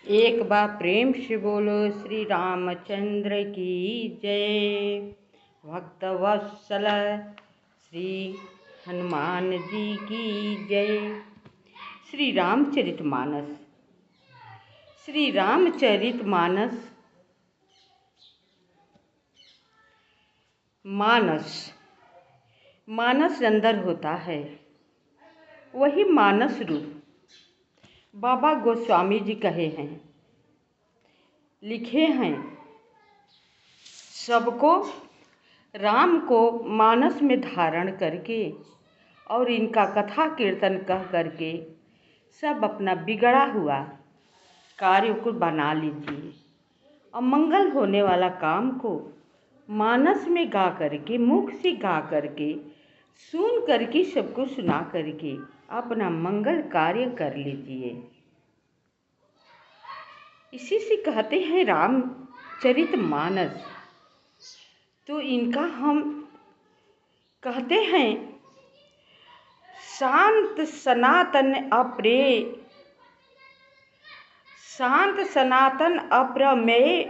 एक बार प्रेम से बोलो श्री रामचंद्र की जय। भक्त वत्सल श्री हनुमान जी की जय। श्री रामचरितमानस। श्री रामचरितमानस मानस अंदर होता है, वही मानस रूप बाबा गोस्वामी जी कहे हैं, लिखे हैं। सबको राम को मानस में धारण करके और इनका कथा कीर्तन कह करके सब अपना बिगड़ा हुआ कार्य को बना लीजिए और मंगल होने वाला काम को मानस में गा करके, मुख से गा करके, सुन करके, सबको सुना करके अपना मंगल कार्य कर लीजिए। इसी से कहते हैं रामचरितमानस। तो इनका हम कहते हैं शांत सनातन अप्रमेय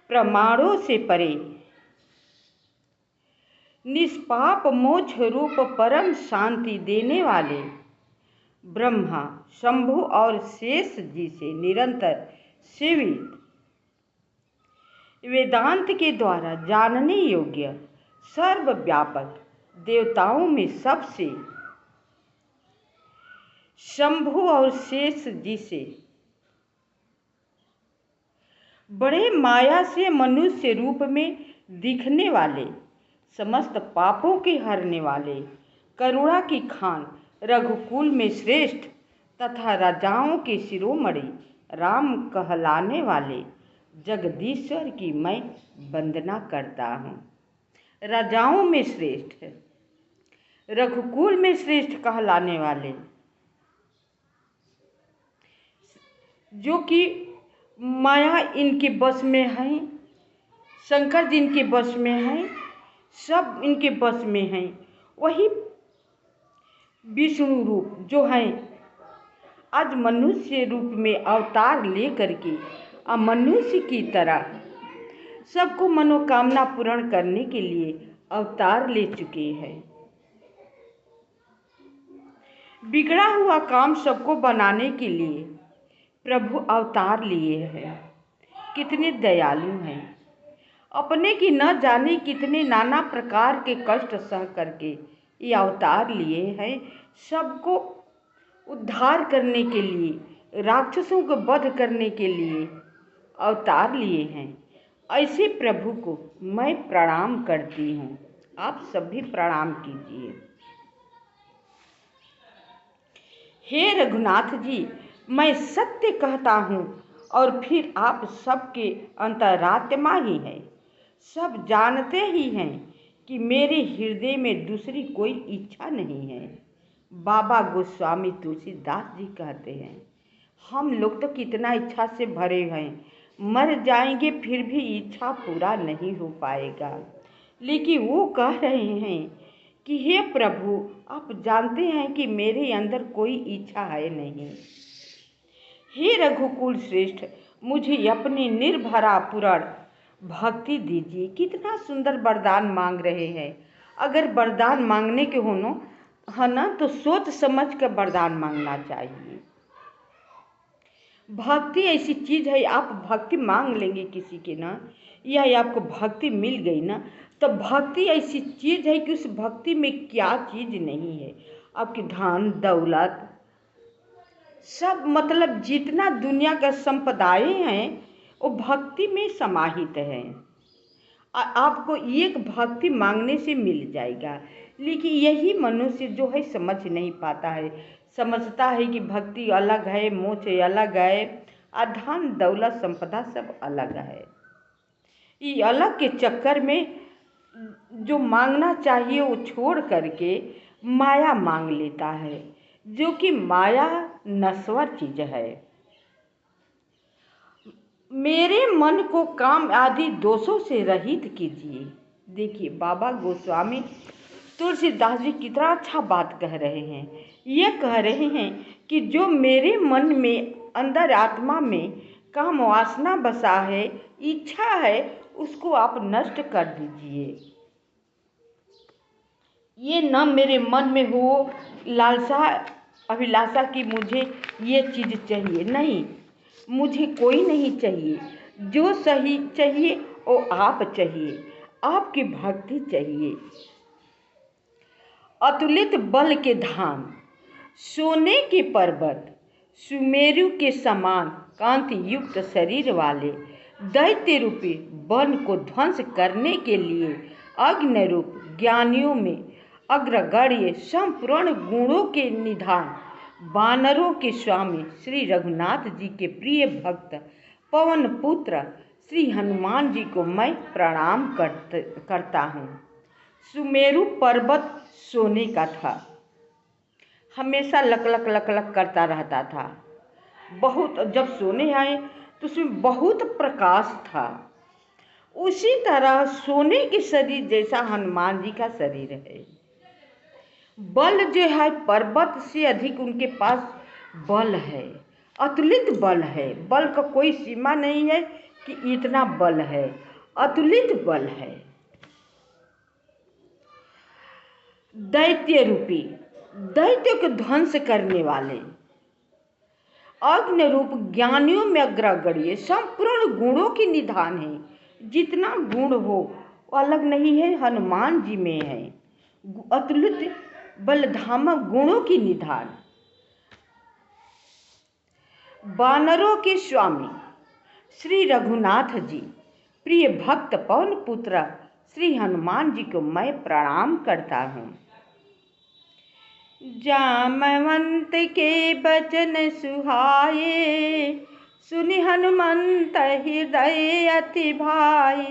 प्रमाणों से परे, निष्पाप मोक्ष रूप परम शांति देने वाले ब्रह्मा शंभु और शेष जी से निरंतर सेवित, वेदांत के द्वारा जानने योग्य सर्वव्यापक देवताओं में सबसे शंभु और शेष जी से बड़े माया से मनुष्य रूप में दिखने वाले, समस्त पापों के हरने वाले, करुणा की खान, रघुकुल में श्रेष्ठ तथा राजाओं के शिरोमणि राम कहलाने वाले जगदीश्वर की मैं वंदना करता हूँ। राजाओं में श्रेष्ठ, रघुकुल में श्रेष्ठ कहलाने वाले, जो कि माया इनके बस में है, शंकर जी इनके बस में हैं, सब इनके बस में हैं। वही विष्णु रूप जो हैं, आज मनुष्य रूप में अवतार ले करके मनुष्य की तरह सबको मनोकामना पूर्ण करने के लिए अवतार ले चुके हैं। बिगड़ा हुआ काम सबको बनाने के लिए प्रभु अवतार लिए हैं। कितने दयालु हैं, अपने की न जाने कितने नाना प्रकार के कष्ट सह करके ये अवतार लिए हैं, सबको उद्धार करने के लिए, राक्षसों को वध करने के लिए अवतार लिए हैं। ऐसे प्रभु को मैं प्रणाम करती हूँ, आप सभी प्रणाम कीजिए। हे रघुनाथ जी, मैं सत्य कहता हूँ और फिर आप सबके अंतरात्मा ही हैं, सब जानते ही हैं कि मेरे हृदय में दूसरी कोई इच्छा नहीं है। बाबा गोस्वामी तुलसीदास जी कहते हैं, हम लोग तो कितना इच्छा से भरे हैं, मर जाएंगे फिर भी इच्छा पूरा नहीं हो पाएगा। लेकिन वो कह रहे हैं कि हे प्रभु, आप जानते हैं कि मेरे अंदर कोई इच्छा है नहीं। हे रघुकुल श्रेष्ठ, मुझे अपनी निर्भरा पूर्ण भक्ति दीजिए। कितना सुंदर वरदान मांग रहे हैं। अगर वरदान मांगने के हो है ना, तो सोच समझ कर वरदान मांगना चाहिए। भक्ति ऐसी चीज़ है, आप भक्ति मांग लेंगे किसी के ना, या आपको भक्ति मिल गई ना, तो भक्ति ऐसी चीज़ है कि उस भक्ति में क्या चीज़ नहीं है। आपकी धन दौलत सब, मतलब जितना दुनिया का संपदाएं हैं वो भक्ति में समाहित है। आपको एक भक्ति मांगने से मिल जाएगा। लेकिन यही मनुष्य जो है समझ नहीं पाता है, समझता है कि भक्ति अलग है, मोक्ष अलग है, धन दौलत संपदा सब अलग है। ये अलग के चक्कर में जो मांगना चाहिए वो छोड़ करके माया मांग लेता है, जो कि माया नश्वर चीज है। मेरे मन को काम आदि दोषों से रहित कीजिए। देखिए बाबा गोस्वामी तुलसीदास जी कितना अच्छा बात कह रहे हैं। ये कह रहे हैं कि जो मेरे मन में, अंदर आत्मा में काम वासना बसा है, इच्छा है, उसको आप नष्ट कर दीजिए। ये न मेरे मन में हो लालसा अभिलाषा कि मुझे ये चीज़ चाहिए, नहीं, मुझे कोई नहीं चाहिए। जो सही चाहिए वो आप चाहिए, आपकी भक्ति चाहिए। अतुलित बल के धाम, सोने के पर्वत, सुमेरु के समान कांति युक्त शरीर वाले दैत्य रूपी वन को ध्वंस करने के लिए अग्नि रूप ज्ञानियों में अग्रगण्य संपूर्ण गुणों के निधान वानरों के स्वामी श्री रघुनाथ जी के प्रिय भक्त पवन पुत्र श्री हनुमान जी को मैं प्रणाम करता हूँ। सुमेरु पर्वत सोने का था, हमेशा लकलक लकलक करता रहता था। बहुत जब सोने आए तो उसमें बहुत प्रकाश था। उसी तरह सोने के शरीर जैसा हनुमान जी का शरीर है। बल जो है पर्वत से अधिक उनके पास बल है, अतुलित बल है। बल का कोई सीमा नहीं है कि इतना बल है, अतुलित बल है। दैत्य रूपी, दैत्य को ध्वंस करने वाले अग्नि रूप ज्ञानियों में अग्रगण्य संपूर्ण गुणों की निधान है। जितना गुण हो वो अलग नहीं है, हनुमान जी में है। अतुलित बलधामा गुणों की निधान, वानरों के स्वामी श्री रघुनाथ जी प्रिय भक्त पवन पुत्र श्री हनुमान जी को मैं प्रणाम करता हूँ। जामवंत के बचन सुहाए, सुनि हनुमंत हृदय अति भाई।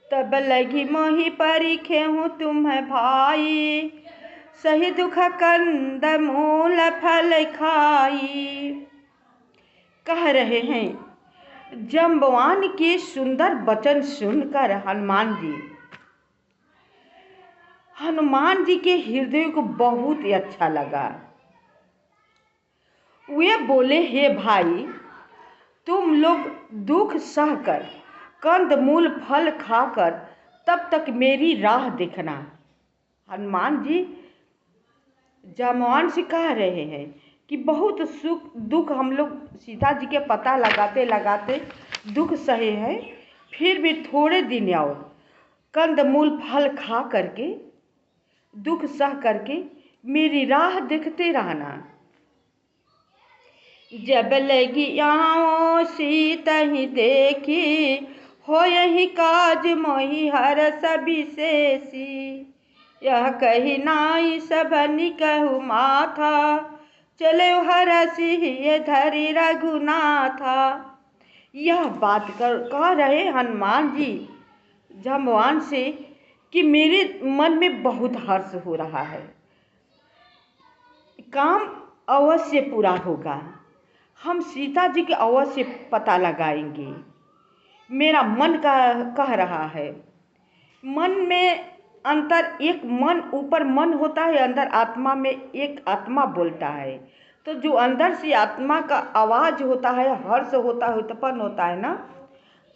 तब लगी मोहि परिखे हूँ तुम भाई, सही दुख कंद मूल फल खाई। कह रहे हैं जम्बवान के सुंदर वचन सुनकर हनुमान जी के हृदय को बहुत ही अच्छा लगा। वे बोले, हे भाई, तुम लोग दुख सहकर कंदमूल फल खाकर तब तक मेरी राह देखना। हनुमान जी जामवान से कह रहे हैं कि बहुत सुख दुख हम लोग सीता जी के पता लगाते लगाते दुख सहे हैं, फिर भी थोड़े दिन और कंदमूल फल खा करके दुख सह करके मेरी राह देखते रहना। जब लगी आओ सीता ही देखी, हो यही काज मोहि हरस विशेषी। यह कही नाई सबनि कहु माथा, चले हरसि ये धरि रघुनाथा। यह बात कह रहे हनुमान जी जाम्बवान से कि मेरे मन में बहुत हर्ष हो रहा है, काम अवश्य पूरा होगा, हम सीता जी के अवश्य पता लगाएंगे। मेरा मन का कह रहा है, मन में अंतर एक मन ऊपर मन होता है, अंदर आत्मा में एक आत्मा बोलता है। तो जो अंदर से आत्मा का आवाज़ होता है, हर्ष होता है, उत्पन्न होता है ना,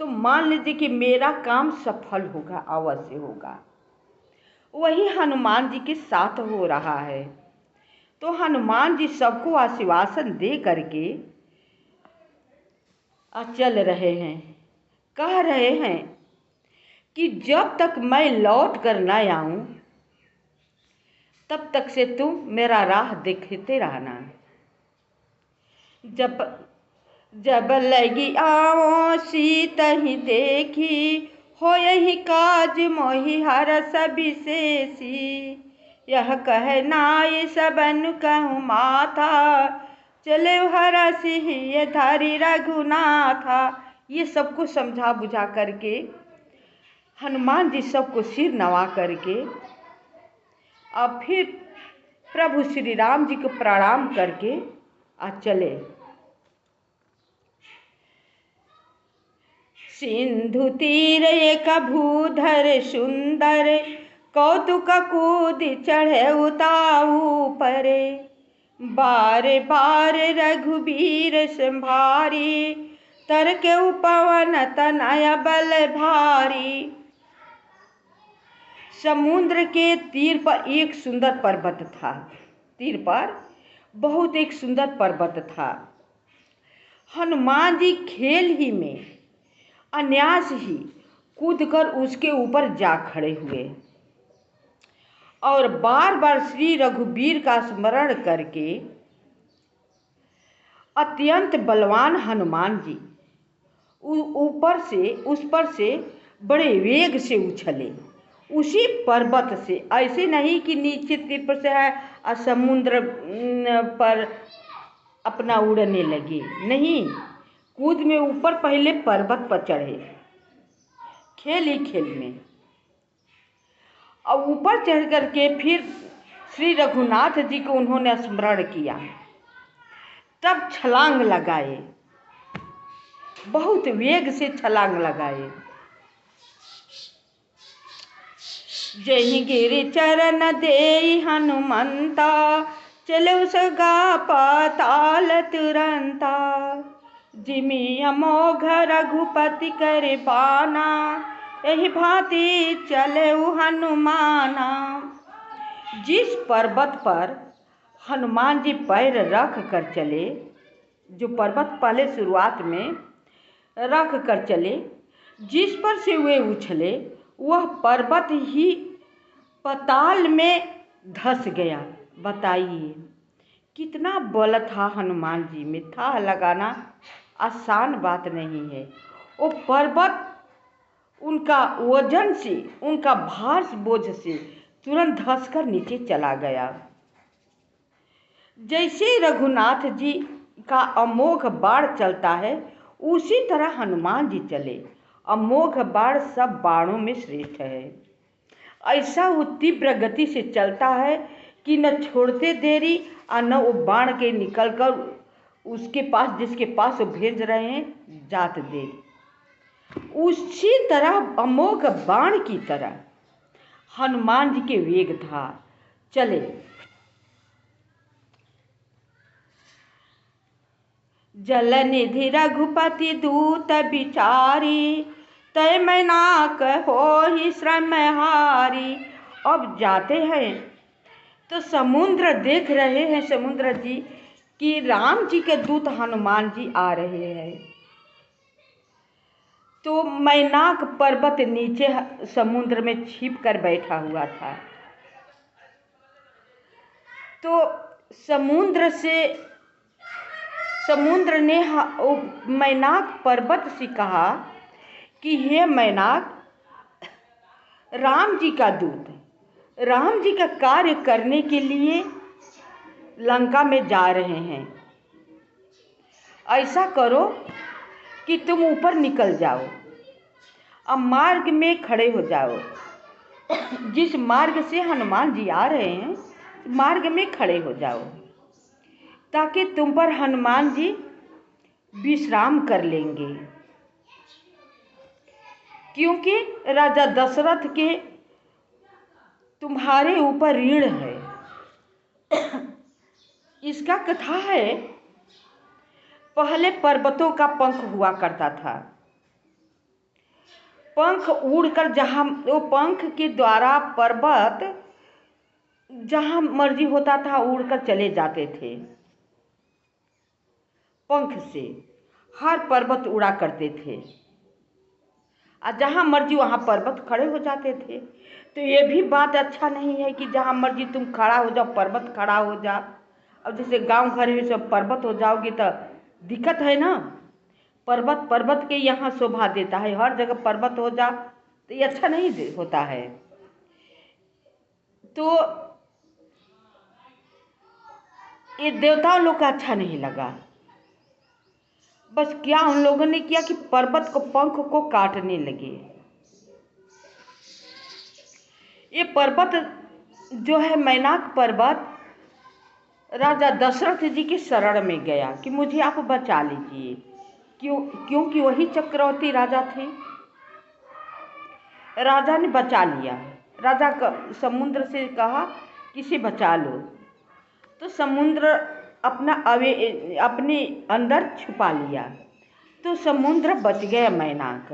तो मान लीजिए कि मेरा काम सफल होगा, अवश्य होगा। वही हनुमान जी के साथ हो रहा है। तो हनुमान जी सबको आश्वासन दे करके चल रहे हैं, कह रहे हैं कि जब तक मैं लौट कर न आऊं तब तक से तुम मेरा राह देखते रहना। जब लगी आओ सीता ही देखी, हो यही काज मोहि हरस विशेषी। यह कह नाई सबन कहूँ माथा, चले हरसि ये धरि रघुनाथा। ये सबको समझा बुझा करके हनुमान जी सबको सिर नवा करके और फिर प्रभु श्री राम जी को प्रणाम करके चले। सिंधु तीर एक भूधर सुंदर, कौतुक कूद चढ़े उताऊ परे। बार बार रघुबीर संभारी, तर के पवन तनय बल भारी। समुद्र के तीर पर एक सुंदर पर्वत था। तीर पर बहुत एक सुंदर पर्वत था। हनुमान जी खेल ही में अनायास ही कूदकर उसके ऊपर जा खड़े हुए और बार बार श्री रघुवीर का स्मरण करके अत्यंत बलवान हनुमान जी उस पर से बड़े वेग से उछले उसी पर्वत से। ऐसे नहीं कि नीचे तीर पर से है और समुद्र पर अपना उड़ने लगे, नहीं, कूद में ऊपर पहले पर्वत पर चढ़े खेल ही खेल में, और ऊपर चढ़ करके फिर श्री रघुनाथ जी को उन्होंने स्मरण किया। तब छलांग लगाए, बहुत वेग से छलांग लगाए। जहि गिरि चरण देई हनुमंता, चलो सगा पाताल तुरंता। जिमि अमोघ रघुपति कर बाना, यही भांति चले हनुमाना। जिस पर्वत पर हनुमान जी पैर रख कर चले, जो पर्वत पहले शुरुआत में रख कर चले, जिस पर से वे उछले, वह पर्वत ही पाताल में धंस गया। बताइए कितना बल था हनुमान जी में। था लगाना आसान बात नहीं है। वो पर्वत उनका वजन से, उनका भार बोझ से तुरंत धंसकर नीचे चला गया। जैसे रघुनाथ जी का अमोघ बाण चलता है, उसी तरह हनुमान जी चले। अमोघ बाण सब बाणों में श्रेष्ठ है। ऐसा वो तीव्र गति से चलता है कि न छोड़ते देरी और न वो बाण के निकलकर उसके पास, जिसके पास वो भेज रहे हैं, जात देरी। उसी तरह अमोघ बाण की तरह हनुमान जी के वेग था, चले। जल निधि रघुपति दूत बिचारी, तय मैनाक हो ही श्रम हारी। अब जाते हैं तो समुद्र देख रहे हैं, समुद्र जी कि राम जी के दूत हनुमान जी आ रहे हैं। तो मैनाक पर्वत नीचे समुद्र में छिप कर बैठा हुआ था। तो समुद्र ने मैनाक पर्वत से कहा कि हे मैनाक, राम जी का दूत राम जी का कार्य करने के लिए लंका में जा रहे हैं। ऐसा करो कि तुम ऊपर निकल जाओ, अब मार्ग में खड़े हो जाओ। जिस मार्ग से हनुमान जी आ रहे हैं, मार्ग में खड़े हो जाओ, ताकि तुम पर हनुमान जी विश्राम कर लेंगे। क्योंकि राजा दशरथ के तुम्हारे ऊपर ऋण है। इसका कथा है, पहले पर्वतों का पंख हुआ करता था। पंख उड़कर जहाँ, वो पंख के द्वारा पर्वत जहाँ मर्जी होता था उड़कर चले जाते थे। पंख से हर पर्वत उड़ा करते थे, और जहाँ मर्जी वहाँ पर्वत खड़े हो जाते थे। तो ये भी बात अच्छा नहीं है कि जहाँ मर्जी तुम खड़ा हो जाओ, पर्वत खड़ा हो जा। अब जैसे गांव घर में सब पर्वत हो जाओगे तो दिक्कत है ना। पर्वत के यहाँ शोभा देता है, हर जगह पर्वत हो जा तो ये अच्छा नहीं होता है। तो ये देवताओं लोग का अच्छा नहीं लगा। बस क्या उन लोगों ने किया कि पर्वत को, पंख को काटने लगे। ये पर्वत जो है मैनाक पर्वत, राजा दशरथ जी के शरण में गया कि मुझे आप बचा लीजिए। क्योंकि वही चक्रवर्ती राजा थे। राजा ने बचा लिया। राजा समुद्र से कहा किसे बचा लो, तो समुद्र अपने अंदर छुपा लिया। तो समुद्र बच गया मैनाक।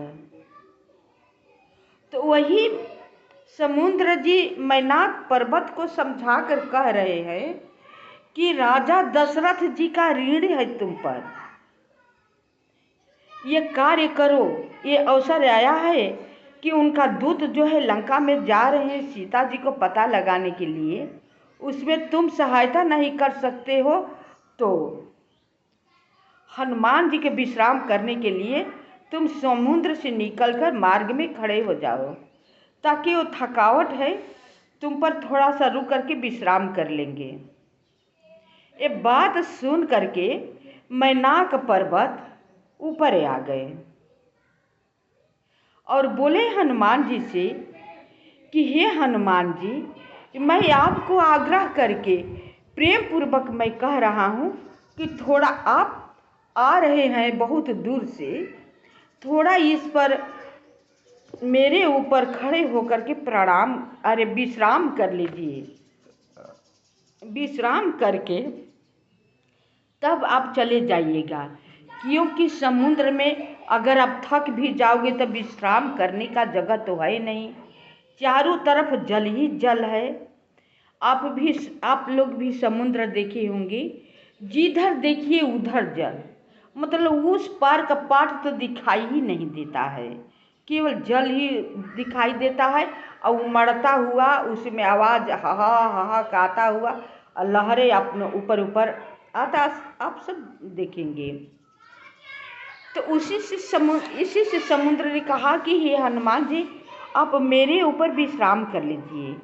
तो वही समुद्र जी मैनाक पर्वत को समझा कर कह रहे हैं कि राजा दशरथ जी का ऋण है तुम पर, ये कार्य करो। ये अवसर आया है कि उनका दूत जो है लंका में जा रहे हैं सीता जी को पता लगाने के लिए, उसमें तुम सहायता नहीं कर सकते हो, तो हनुमान जी के विश्राम करने के लिए तुम समुद्र से निकलकर मार्ग में खड़े हो जाओ, ताकि वो थकावट है तुम पर थोड़ा सा रुक करके विश्राम कर लेंगे। ये बात सुन करके मैनाक पर्वत ऊपर आ गए और बोले हनुमान जी से कि हे हनुमान जी, मैं आपको आग्रह करके प्रेम पूर्वक मैं कह रहा हूँ कि थोड़ा आप आ रहे हैं बहुत दूर से, थोड़ा इस पर मेरे ऊपर खड़े होकर के विश्राम कर लीजिए। विश्राम करके तब आप चले जाइएगा, क्योंकि समुद्र में अगर आप थक भी जाओगे तो विश्राम करने का जगह तो है नहीं, चारों तरफ जल ही जल है। आप लोग भी समुद्र देखे होंगे, जिधर देखिए उधर जल, मतलब उस पार का पाठ तो दिखाई ही नहीं देता है, केवल जल ही दिखाई देता है और उमड़ता हुआ उसमें आवाज़ हा हा का आता हुआ और लहरें अपने ऊपर ऊपर आता, आप सब देखेंगे। तो इसी से समुद्र ने कहा कि हे हनुमान जी, आप मेरे ऊपर विश्राम कर लीजिए,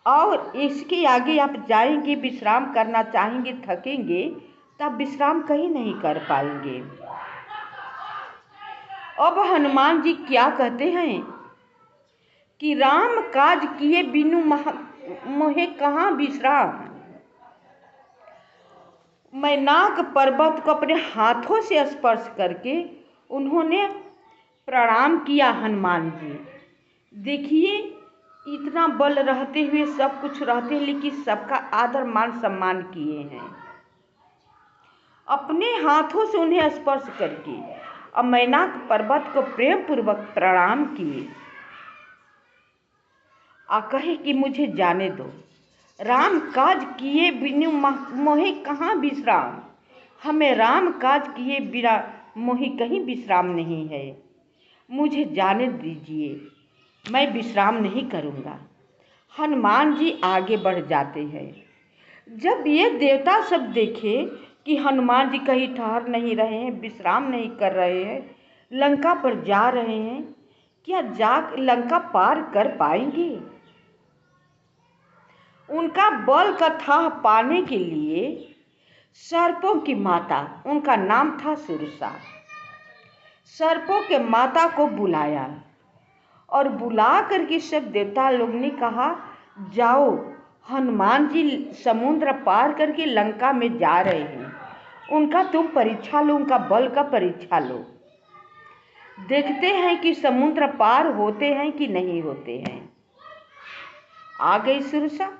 और इसके आगे आप जाएंगे विश्राम करना चाहेंगे, थकेंगे तब विश्राम कहीं नहीं कर पाएंगे। अब हनुमान जी क्या कहते हैं कि राम काज किए बिनु मोहे कहाँ विश्राम। मैनाक पर्वत को अपने हाथों से स्पर्श करके उन्होंने प्रणाम किया। हनुमान जी देखिए, इतना बल रहते हुए, सब कुछ रहते, लेकिन सबका आदर मान सम्मान किए हैं, अपने हाथों से उन्हें स्पर्श करके और मैनाक पर्वत को प्रेम पूर्वक प्रणाम किए। आ कहे कि मुझे जाने दो, राम काज किए बिनु मोहे कहाँ विश्राम। हमें राम काज किए बिना मोहे कहीं विश्राम नहीं है, मुझे जाने दीजिए, मैं विश्राम नहीं करूँगा। हनुमान जी आगे बढ़ जाते हैं। जब ये देवता सब देखे कि हनुमान जी कहीं ठहर नहीं रहे हैं, विश्राम नहीं कर रहे हैं, लंका पर जा रहे हैं, क्या जा लंका पार कर पाएंगे? उनका बल का था पाने के लिए सर्पों की माता, उनका नाम था सुरसा, सर्पों के माता को बुलाया और बुला करके सब देवता लोग ने कहा, जाओ, हनुमान जी समुद्र पार करके लंका में जा रहे हैं, उनका तुम परीक्षा लो, उनका बल का परीक्षा लो, देखते हैं कि समुद्र पार होते हैं कि नहीं होते हैं। आ गई सुरसा,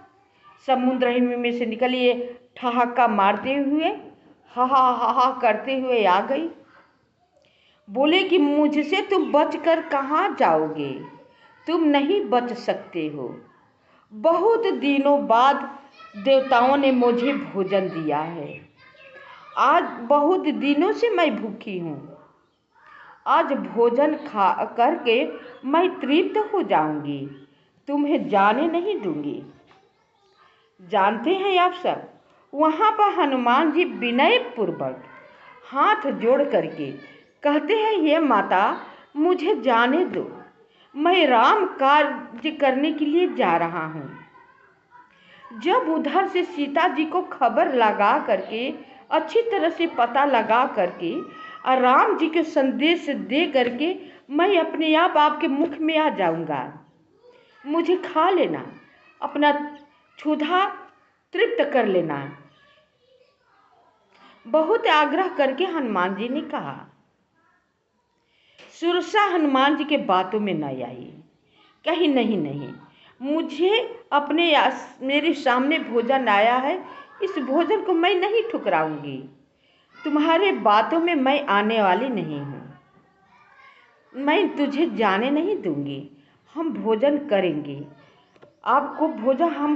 समुद्र में से निकलिए, ठहाका मारते हुए, हा हा करते हुए आ गई। बोले कि मुझसे तुम बचकर कहाँ जाओगे, तुम नहीं बच सकते हो। बहुत दिनों बाद देवताओं ने मुझे भोजन दिया है, आज बहुत दिनों से मैं भूखी हूँ, आज भोजन खा करके मैं तृप्त हो जाऊंगी, तुम्हें जाने नहीं दूंगी। जानते हैं आप सब, वहाँ पर हनुमान जी विनय पूर्वक हाथ जोड़ करके कहते हैं, ये माता मुझे जाने दो, मैं राम कार्य करने के लिए जा रहा हूँ। जब उधर से सीता जी को खबर लगा करके, अच्छी तरह से पता लगा करके और राम जी के संदेश दे करके मैं अपने आप आपके मुख में आ जाऊंगा, मुझे खा लेना, अपना क्षुधा तृप्त कर लेना। बहुत आग्रह करके हनुमान जी ने कहा। सुरसा हनुमान जी के बातों में न आई, कहीं नहीं, मुझे मेरे सामने भोजन आया है, इस भोजन को मैं नहीं ठुकराऊंगी, तुम्हारे बातों में मैं आने वाली नहीं हूँ। मैं तुझे जाने नहीं दूंगी। हम भोजन करेंगे। आपको भोजन हम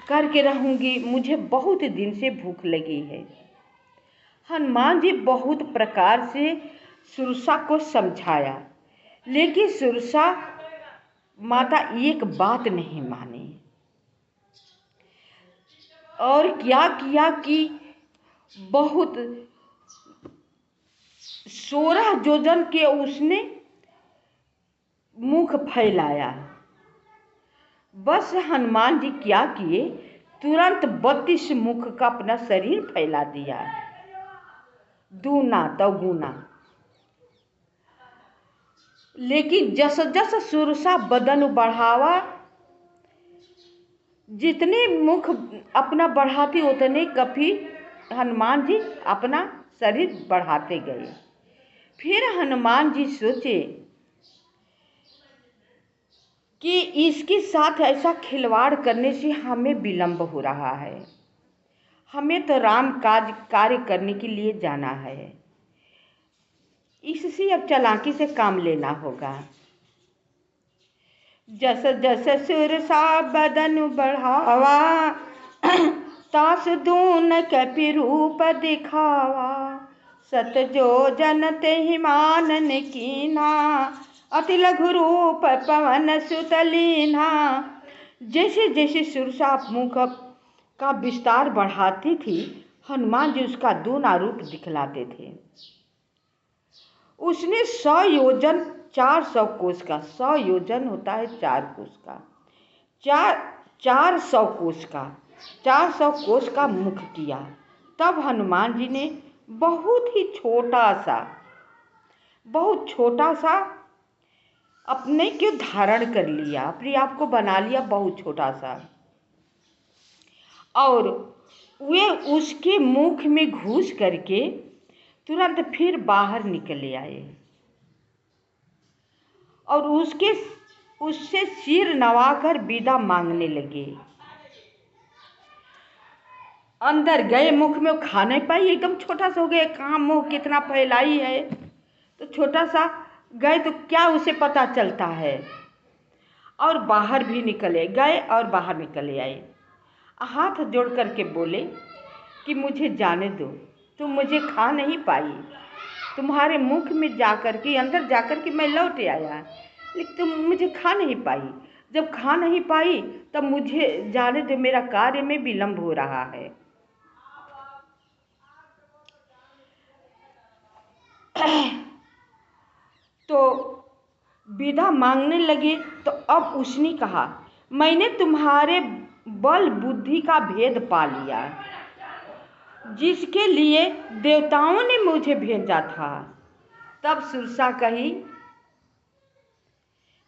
करके रहूंगी। मुझे बहुत दिन से भूख लगी है। हनुमान जी बहुत प्रकार से सुरसा को समझाया, लेकिन सुरसा माता एक बात नहीं मानी और क्या किया कि बहुत 16 योजन के उसने मुख फैलाया। बस हनुमान जी क्या किए, तुरंत 32 मुख का अपना शरीर फैला दिया, दूना तगुना। लेकिन जस जस सुरसा बदन बढ़ावा, जितने मुख अपना बढ़ाती उतने कभी हनुमान जी अपना शरीर बढ़ाते गए। फिर हनुमान जी सोचे कि इसके साथ ऐसा खिलवाड़ करने से हमें विलंब हो रहा है। हमें तो राम काज कार्य करने के लिए जाना है। इससे अब चालाकी से काम लेना होगा। जस जस सुरसा बदन बढ़ावा, तास दून कपि रूप दिखावा। सत जो जन तेहि मानन कीना, अति लघु रूप पवन सुत लीना। जैसे जैसे सुरसा मुख का विस्तार बढ़ाती थी, हनुमान जी उसका दूना रूप दिखलाते थे। उसने 100 योजन 400 कोस का, 100 योजन होता है 4 कोस का, 400 कोस का, 400 कोस का मुख किया। तब हनुमान जी ने बहुत ही छोटा सा अपने को धारण कर लिया, अपने आप को बना लिया बहुत छोटा सा, और वे उसके मुख में घुस करके तुरंत फिर बाहर निकले आए और उससे सिर नवाकर विदा मांगने लगे। अंदर गए, मुख में खा नहीं पाई, एकदम छोटा सा हो गया। कहाँ मुँह कितना फैलाई है, तो छोटा सा गए तो क्या उसे पता चलता है। और बाहर भी निकले गए और बाहर निकले आए। हाथ जोड़ करके बोले कि मुझे जाने दो, तुम मुझे खा नहीं पाई। तुम्हारे मुख में जाकर के, अंदर जाकर के मैं लौट आया, लेकिन तुम मुझे खा नहीं पाई। जब खा नहीं पाई तब मुझे जाने दो, मेरा कार्य में विलंब हो रहा है। तो विदा मांगने लगे। तो अब उसने कहा, मैंने तुम्हारे बल बुद्धि का भेद पा लिया, जिसके लिए देवताओं ने मुझे भेजा था। तब सुरसा कही,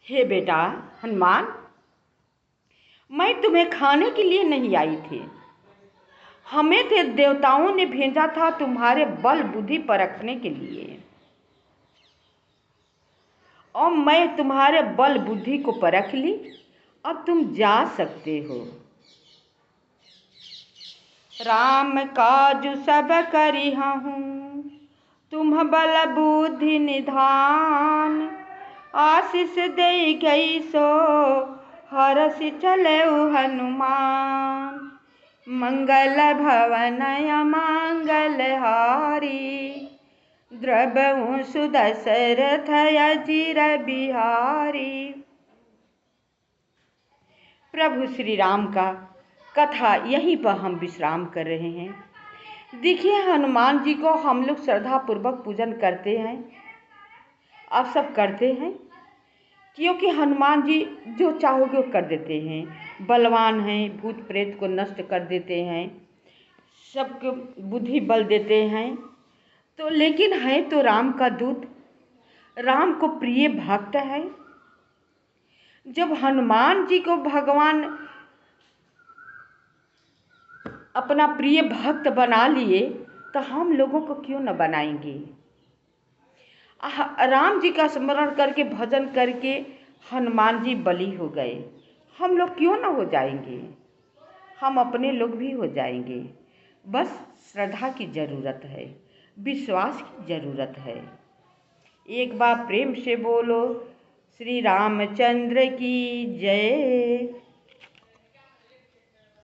हे बेटा हनुमान, मैं तुम्हें खाने के लिए नहीं आई थी। हमें तो देवताओं ने भेजा था तुम्हारे बल बुद्धि परखने के लिए, और मैं तुम्हारे बल बुद्धि को परख ली। अब तुम जा सकते हो। राम काजु सब करिहा हूँ, तुम बल बुद्धि निधान। आशीष दे गई सो हरष चले हनुमान। मंगल भवन अमंगल हारी, द्रवहु सुदशरथ अजिर बिहारी। प्रभु श्री राम का कथा यहीं पर हम विश्राम कर रहे हैं। देखिए, हनुमान जी को हम लोग श्रद्धापूर्वक पूजन करते हैं, आप सब करते हैं, क्योंकि हनुमान जी जो चाहोगे वो कर देते हैं। बलवान हैं, भूत प्रेत को नष्ट कर देते हैं, सबको बुद्धि बल देते हैं। तो लेकिन है तो राम का दूत, राम को प्रिय भक्त है। जब हनुमान जी को भगवान अपना प्रिय भक्त बना लिए, तो हम लोगों को क्यों न बनाएंगे। राम जी का स्मरण करके, भजन करके हनुमान जी बलि हो गए। हम लोग क्यों न हो जाएंगे, हम अपने लोग भी हो जाएंगे। बस श्रद्धा की ज़रूरत है, विश्वास की ज़रूरत है। एक बार प्रेम से बोलो श्री रामचंद्र की जय।